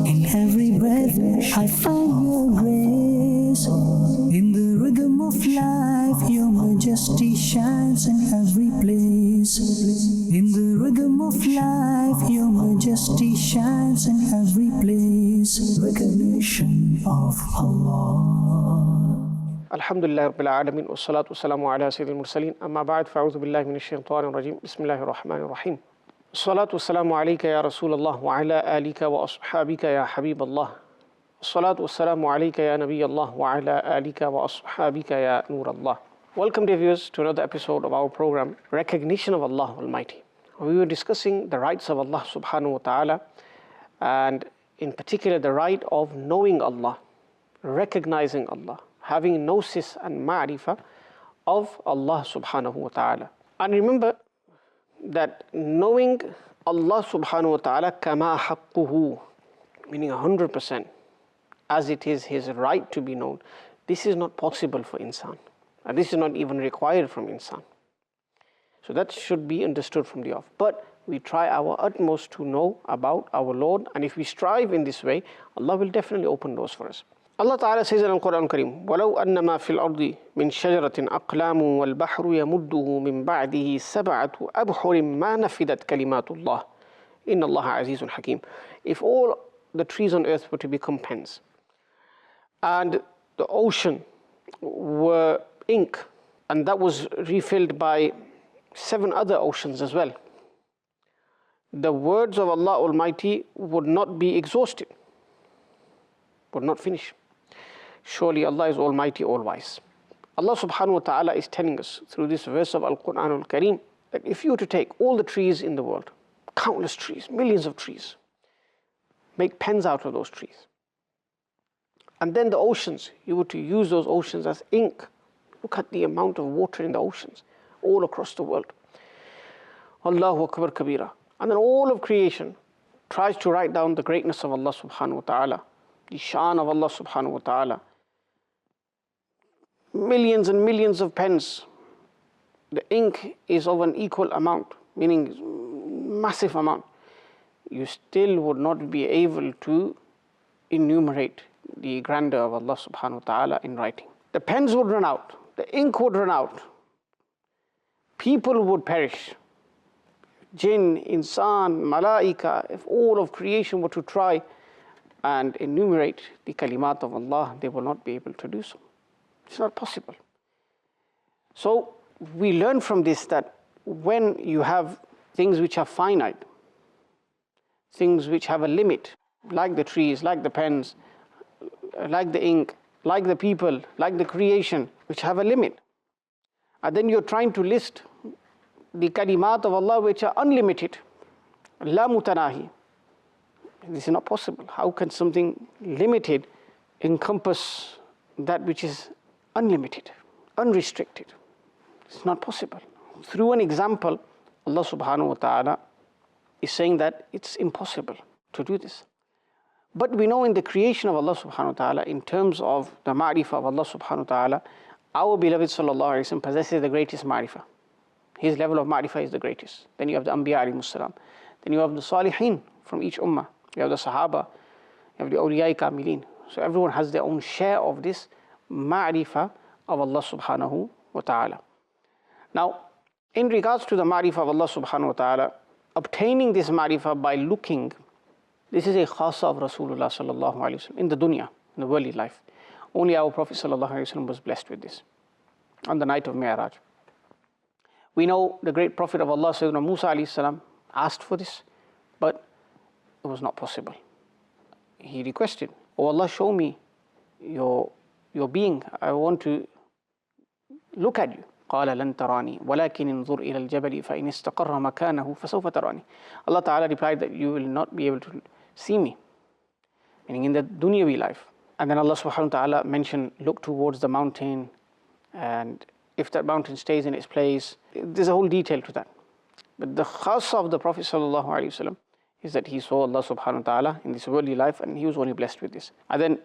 In every breath I find your grace. In the rhythm of life your majesty shines in every place. In the rhythm of life your majesty shines in every place. Recognition of Allah. Alhamdulillah Rabbil Alameen, wassalatu wassalamu ala Sayyidil Mursaleen, amma ba'd, fa'udhu billahi minash shaitanir rajim, bismillahir rahmanir rahim. Salatu wassalamu alayka ya Rasulallah wa ala alika wa ashabika ya Habiballah. Salatu wassalamu alayka ya Nabiyallah wa ala alika wa ashabika ya Nurallah. Welcome dear viewers to another episode of our program, Recognition of Allah Almighty. We were discussing the rights of Allah subhanahu wa ta'ala, and in particular the right of knowing Allah, recognizing Allah, having gnosis and ma'rifah of Allah subhanahu wa ta'ala. And remember that knowing Allah subhanahu wa ta'ala kama haqquhu, meaning 100%, as it is his right to be known, this is not possible for insan, and this is not even required from insan. So that should be understood from the off. But we try our utmost to know about our Lord, and if we strive in this way, Allah will definitely open doors for us. Allah Ta'ala says in the Quran Kareem, وَلَوْ أَنَّمَا فِي الْأَرْضِ مِنْ شَجَرَةٍ أَقْلَامٌ وَالْبَحْرُ يَمُدُّهُ مِنْ بَعْدِهِ سَبْعَةُ أَبْحُرٍ مَا نَفِدَتْ كَلِمَاتُ اللَّهِ إِنَّ اللَّهَ عَزِيزٌ حَكِيمٌ. If all the trees on earth were to become pens, and the ocean were ink, and that was refilled by 7 other oceans as well, the words of Allah Almighty would not be exhausted, would not finish. Surely Allah is Almighty, All-Wise. Allah subhanahu wa ta'ala is telling us through this verse of Al-Quran Al-Kareem that if you were to take all the trees in the world, countless trees, millions of trees, make pens out of those trees, and then the oceans, you were to use those oceans as ink. Look at the amount of water in the oceans all across the world. Allahu Akbar Kabira. And then all of creation tries to write down the greatness of Allah subhanahu wa ta'ala, the shan of Allah subhanahu wa ta'ala. Millions and millions of pens. The ink is of an equal amount, meaning massive amount. You still would not be able to enumerate the grandeur of Allah subhanahu wa ta'ala in writing. The pens would run out, the ink would run out, people would perish. Jinn, insan, malaika, if all of creation were to try and enumerate the kalimat of Allah, they will not be able to do so. It's not possible. So we learn from this that when you have things which are finite, things which have a limit, like the trees, like the pens, like the ink, like the people, like the creation, which have a limit, and then you're trying to list the kalimat of Allah which are unlimited, la mutanahi. This is not possible. How can something limited encompass that which is unlimited, unrestricted? It's not possible. Through an example, Allah subhanahu wa ta'ala is saying that it's impossible to do this. But we know in the creation of Allah subhanahu wa ta'ala, in terms of the ma'rifah of Allah subhanahu wa ta'ala, our beloved sallallahu alayhi wa sallam possesses the greatest ma'rifah. His level of ma'rifah is the greatest. Then you have the Anbiya alayhimus salam. Then you have the Salihin from each ummah. You have the Sahaba. You have the Awliya Kamilin. So everyone has their own share of this ma'rifah of Allah subhanahu wa ta'ala. Now, in regards to the ma'rifah of Allah subhanahu wa ta'ala, obtaining this ma'rifah by looking, this is a khasa of Rasulullah sallallahu alayhi wa sallam in the dunya, in the worldly life. Only our Prophet sallallahu alayhi wa sallam was blessed with this on the night of Mi'raj. We know the great Prophet of Allah, Sayyidina Musa alayhi salam, asked for this, but it was not possible. He requested, "Oh Allah, show me your being. I want to look at you." قال لن تراني ولكن انظر إلى الجبل فإن استقر مكانه فسوف تراني. Allah Ta'ala replied that you will not be able to see me, meaning in the dunyavi life. And then Allah subhanahu wa ta'ala mentioned, look towards the mountain, and if that mountain stays in its place, there's a whole detail to that. But the khas of the Prophet sallallahu alaihi wasallam is that he saw Allah subhanahu wa ta'ala in this worldly life, and he was only blessed with this. And then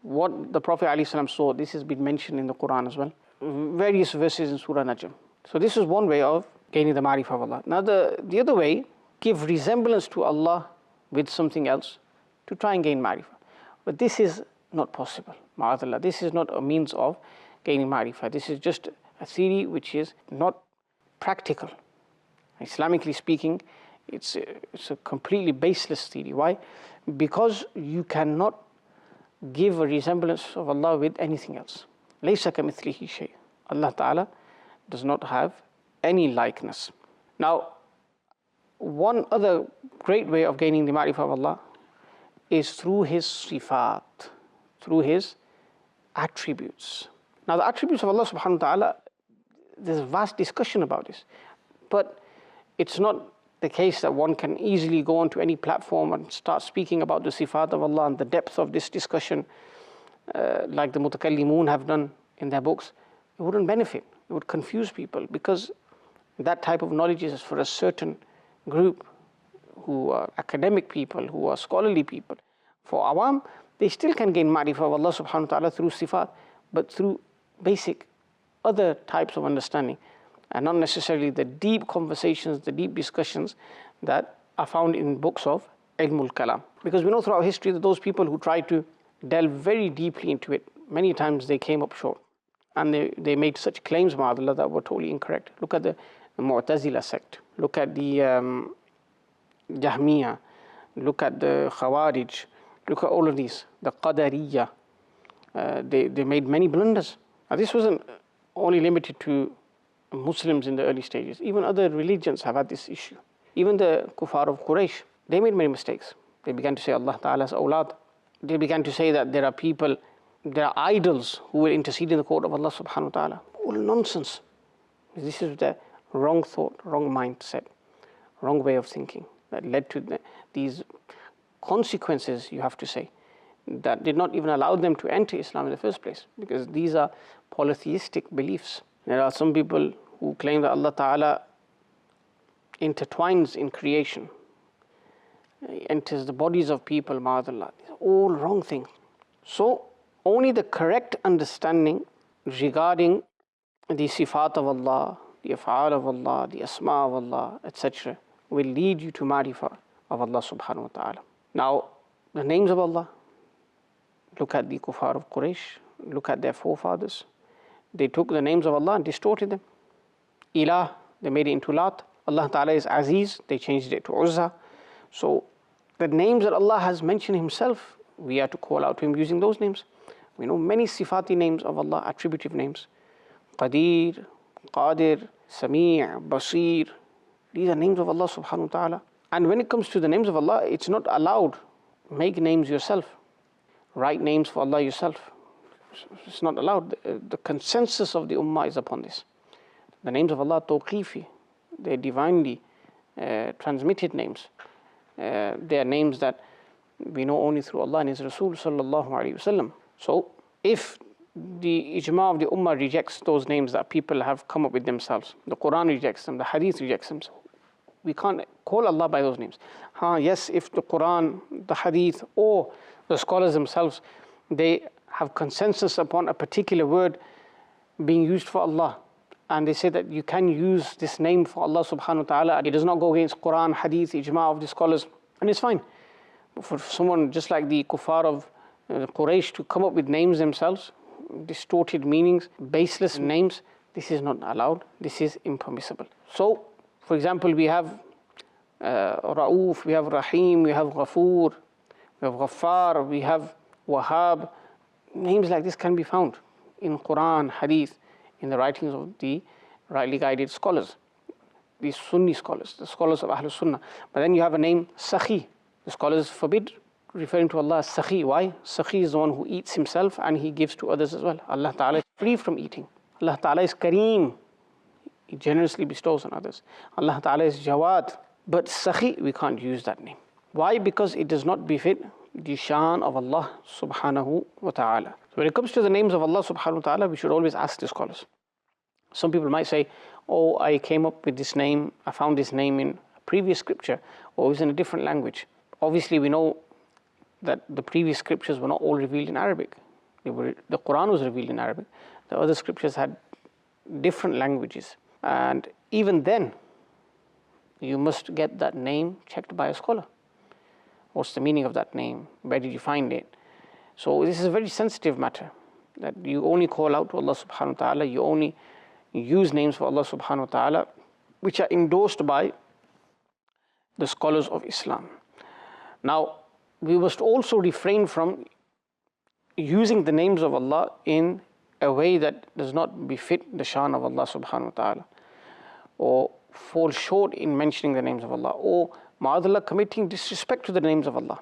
what the Prophet alaihi salam saw, this has been mentioned in the Quran as well, various verses in Surah Najm. So this is one way of gaining the ma'rifah of Allah. Now the other way, give resemblance to Allah with something else to try and gain ma'rifah. But this is not possible. Ma'adallah, this is not a means of gaining ma'rifah. This is just a theory which is not practical. Islamically speaking, it's a completely baseless theory. Why? Because you cannot give a resemblance of Allah with anything else. Laysa kamithlihi shay. Allah Ta'ala does not have any likeness. Now, one other great way of gaining the ma'rifah of Allah is through His sifat, through His attributes. Now, the attributes of Allah subhanahu wa ta'ala, there's a vast discussion about this. But it's not the case that one can easily go onto any platform and start speaking about the sifat of Allah and the depth of this discussion, like the mutakallimun have done in their books. It wouldn't benefit. It would confuse people, because that type of knowledge is for a certain group who are academic people, who are scholarly people. For awam, they still can gain ma'rifah of Allah subhanahu wa ta'ala through sifat, but through basic other types of understanding, and not necessarily the deep conversations, the deep discussions that are found in books of ilmul kalam. Because we know throughout history that those people who tried to delve very deeply into it, many times they came up short. And they made such claims, ma'adallah, that were totally incorrect. Look at the Mu'tazila sect. Look at the Jahmiya. Look at the Khawarij. Look at all of these. The Qadariyya. They made many blunders. Now, this wasn't only limited to Muslims in the early stages. Even other religions have had this issue. Even the Kuffar of Quraysh, they made many mistakes. They began to say Allah Ta'ala's awlad. They began to say that there are people, there are idols who will intercede in the court of Allah subhanahu wa ta'ala. All nonsense. This is the wrong thought, wrong mindset, wrong way of thinking that led to these consequences, you have to say, that did not even allow them to enter Islam in the first place, because these are polytheistic beliefs. There are some people who claim that Allah Ta'ala intertwines in creation, enters the bodies of people, ma'adallah. These are all wrong things. So, only the correct understanding regarding the sifat of Allah, the af'al of Allah, the asma of Allah, etc., will lead you to ma'rifah of Allah subhanahu wa ta'ala. Now, the names of Allah, look at the kuffar of Quraysh, look at their forefathers. They took the names of Allah and distorted them. Ilah, they made it into Lat. Allah Ta'ala is Aziz, they changed it to Uzza. So, the names that Allah has mentioned Himself, we are to call out to Him using those names. We know many sifati names of Allah, attributive names. Qadir, Qadir, Sami', Basir. These are names of Allah subhanahu wa ta'ala. And when it comes to the names of Allah, it's not allowed. Make names yourself. Write names for Allah yourself. It's not allowed. The consensus of the ummah is upon this. The names of Allah, tawqifi. They're divinely transmitted names. They are names that we know only through Allah and His Rasul sallallahu alaihi wasallam. So, if the ijma of the ummah rejects those names that people have come up with themselves, the Quran rejects them, the Hadith rejects them, so we can't call Allah by those names. Yes, if the Quran, the Hadith, or the scholars themselves, they have consensus upon a particular word being used for Allah, and they say that you can use this name for Allah subhanahu wa ta'ala, it does not go against Quran, Hadith, ijma of the scholars, and it's fine. But for someone just like the kuffar of Quraysh to come up with names themselves, distorted meanings, baseless names, this is not allowed, this is impermissible. So, for example, we have Ra'uf, we have Rahim, we have Ghafoor, we have Ghaffar, we have Wahhab. Names like this can be found in Quran, Hadith, in the writings of the rightly guided scholars, these Sunni scholars, the scholars of Ahlul Sunnah. But then you have a name, Sakhi. The scholars forbid referring to Allah as Sakhi. Why? Sakhi is the one who eats himself and he gives to others as well. Allah Ta'ala is free from eating. Allah Ta'ala is Kareem. He generously bestows on others. Allah Ta'ala is Jawad. But Sakhi, we can't use that name. Why? Because it does not befit the shan of Allah subhanahu wa ta'ala. So when it comes to the names of Allah subhanahu wa ta'ala, we should always ask the scholars. Some people might say, oh, I came up with this name, I found this name in a previous scripture, or it was in a different language. Obviously, we know that the previous scriptures were not all revealed in Arabic. The Quran was revealed in Arabic. The other scriptures had different languages. And even then, you must get that name checked by a scholar. What's the meaning of that name? Where did you find it? So this is a very sensitive matter, that you only call out to Allah subhanahu wa ta'ala, you only use names for Allah subhanahu wa ta'ala which are endorsed by the scholars of Islam. Now, we must also refrain from using the names of Allah in a way that does not befit the shan of Allah subhanahu wa ta'ala, or fall short in mentioning the names of Allah, or ma'adallah, committing disrespect to the names of Allah.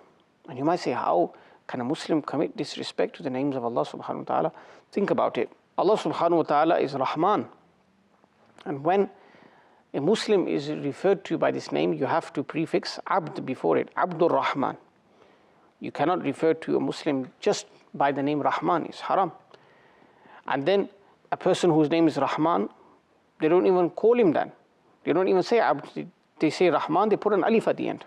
And you might say, how can a Muslim commit disrespect to the names of Allah subhanahu wa ta'ala? Think about it. Allah subhanahu wa ta'ala is Rahman. And when a Muslim is referred to by this name, you have to prefix Abd before it, Abdur Rahman. You cannot refer to a Muslim just by the name Rahman, it's haram. And then a person whose name is Rahman, they don't even call him that. They don't even say Abd, they say Rahman, they put an alif at the end.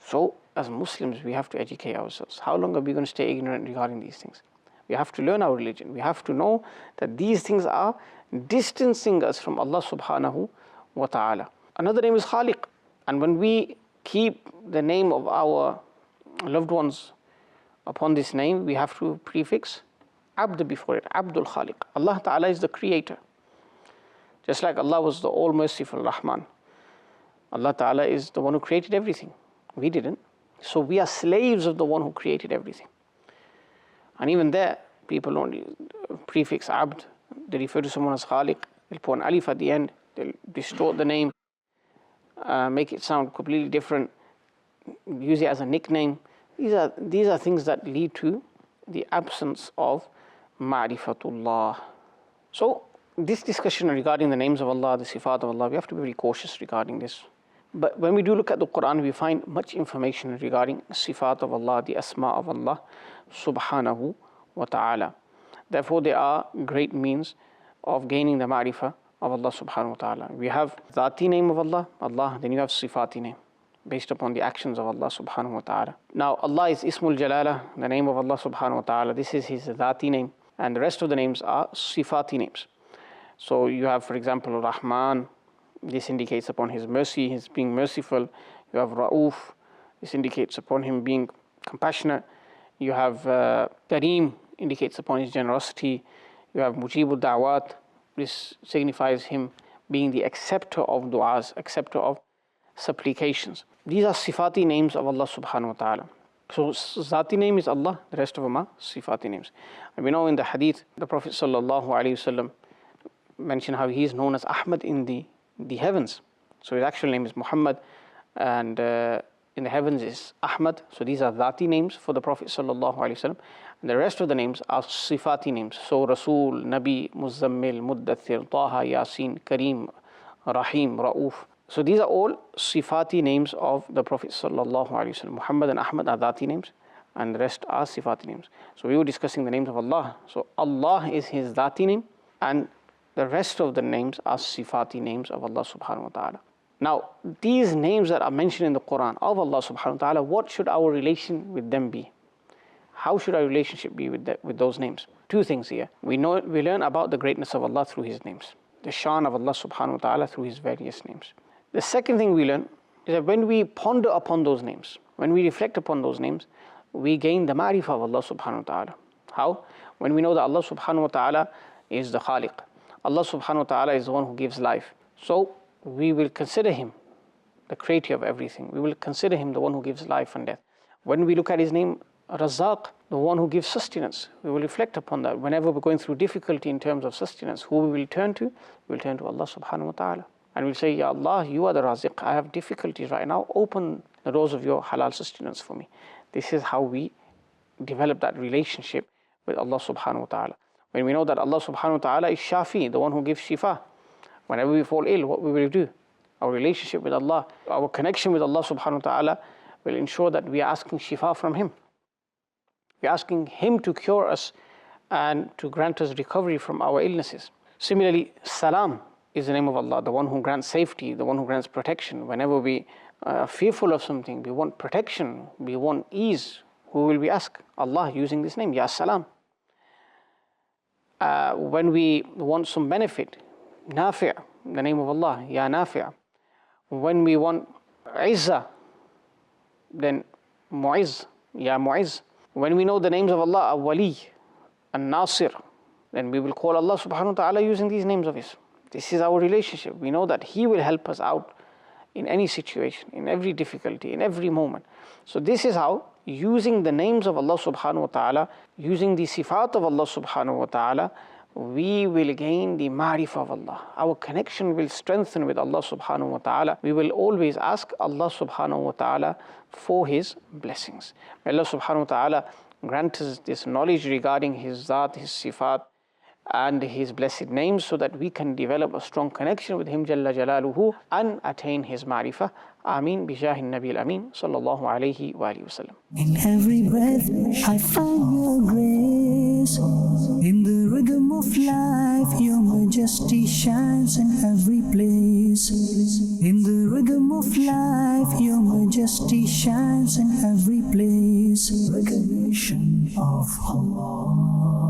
So as Muslims, we have to educate ourselves. How long are we going to stay ignorant regarding these things? We have to learn our religion. We have to know that these things are distancing us from Allah subhanahu wa ta'ala. Another name is Khaliq. And when we keep the name of our loved ones upon this name, we have to prefix Abd before it, Abdul Khaliq. Allah ta'ala is the creator. Just like Allah was the all-merciful Rahman. Allah ta'ala is the one who created everything. We didn't. So we are slaves of the one who created everything. And even there, people only prefix Abd. They refer to someone as Khaliq. They'll put an alif at the end. They'll distort the name, make it sound completely different, use it as a nickname. These are things that lead to the absence of Ma'rifatullah. So this discussion regarding the names of Allah, the sifat of Allah, we have to be very cautious regarding this. But when we do look at the Quran, we find much information regarding sifat of Allah, the asma of Allah subhanahu wa ta'ala. Therefore, there are great means of gaining the ma'rifah of Allah subhanahu wa ta'ala. We have dhati name of Allah, then you have sifati name, based upon the actions of Allah subhanahu wa ta'ala. Now, Allah is Ismul Jalala, the name of Allah subhanahu wa ta'ala. This is His dhati name, and the rest of the names are sifati names. So you have, for example, Rahman. This indicates upon His mercy, His being merciful. You have Ra'uf. This indicates upon Him being compassionate. You have Kareem, indicates upon His generosity. You have Mujibul Da'wat. This signifies Him being the acceptor of du'as, acceptor of supplications. These are sifati names of Allah subhanahu wa ta'ala. So zati name is Allah, the rest of them are sifati names. And we know in the hadith, the Prophet sallallahu alayhi wasallam mentioned how he is known as Ahmad in the heavens. So his actual name is Muhammad, and in the heavens is Ahmad. So these are dhati names for the Prophet sallallahu alaihi wasallam, and the rest of the names are sifati names. So Rasul, Nabi, Muzzammil, Muddathir, Taha, Yasin, Kareem, Rahim, Ra'uf. So these are all sifati names of the Prophet sallallahu alaihi wasallam. Muhammad and Ahmad are dhati names, and the rest are sifati names. So we were discussing the names of Allah. So Allah is His dhati name, and the rest of the names are sifati names of Allah subhanahu wa ta'ala. Now, these names that are mentioned in the Quran of Allah subhanahu wa ta'ala, what should our relation with them be? How should our relationship be with those names? Two things here. We learn about the greatness of Allah through His names, the shan of Allah subhanahu wa ta'ala through His various names. The second thing we learn is that when we ponder upon those names, when we reflect upon those names, we gain the ma'rifah of Allah subhanahu wa ta'ala. How? When we know that Allah subhanahu wa ta'ala is the Khaliq. Allah subhanahu wa ta'ala is the one who gives life. So we will consider Him the creator of everything. We will consider Him the one who gives life and death. When we look at His name, Razzaq, the one who gives sustenance, we will reflect upon that. Whenever we're going through difficulty in terms of sustenance, who we will turn to? We will turn to Allah subhanahu wa ta'ala. And we'll say, Ya Allah, You are the Raziq. I have difficulties right now. Open the doors of Your halal sustenance for me. This is how we develop that relationship with Allah subhanahu wa ta'ala. When we know that Allah subhanahu wa ta'ala is Shafi, the one who gives shifa. Whenever we fall ill, what we will do? Our relationship with Allah, our connection with Allah subhanahu wa ta'ala will ensure that we are asking shifa from Him. We are asking Him to cure us and to grant us recovery from our illnesses. Similarly, Salam is the name of Allah, the one who grants safety, the one who grants protection. Whenever we are fearful of something, we want protection, we want ease, who will we ask? Allah, using this name, Ya Salam. When we want some benefit, Nafi', the name of Allah, Ya Nafi'. When we want Izzah, then Mu'izz, Ya Mu'izz. When we know the names of Allah, Al-Wali, Al-Nasir, then we will call Allah subhanahu wa ta'ala using these names of His. This is our relationship. We know that He will help us out in any situation, in every difficulty, in every moment. So this is how, using the names of Allah subhanahu wa ta'ala, using the sifat of Allah subhanahu wa ta'ala, we will gain the ma'rifah of Allah. Our connection will strengthen with Allah subhanahu wa ta'ala. We will always ask Allah subhanahu wa ta'ala for His blessings. May Allah subhanahu wa ta'ala grant us this knowledge regarding His Zat, His sifat, and His blessed names, so that we can develop a strong connection with Him Jalla Jalaluhu and attain His ma'rifah. Ameen bijahi Nabi al-Amin sallallahu alayhi wa alihi wa sallam. In every breath I find your grace. In the rhythm of life your majesty shines in every place. In the rhythm of life your majesty shines in every place. Recognition of Allah.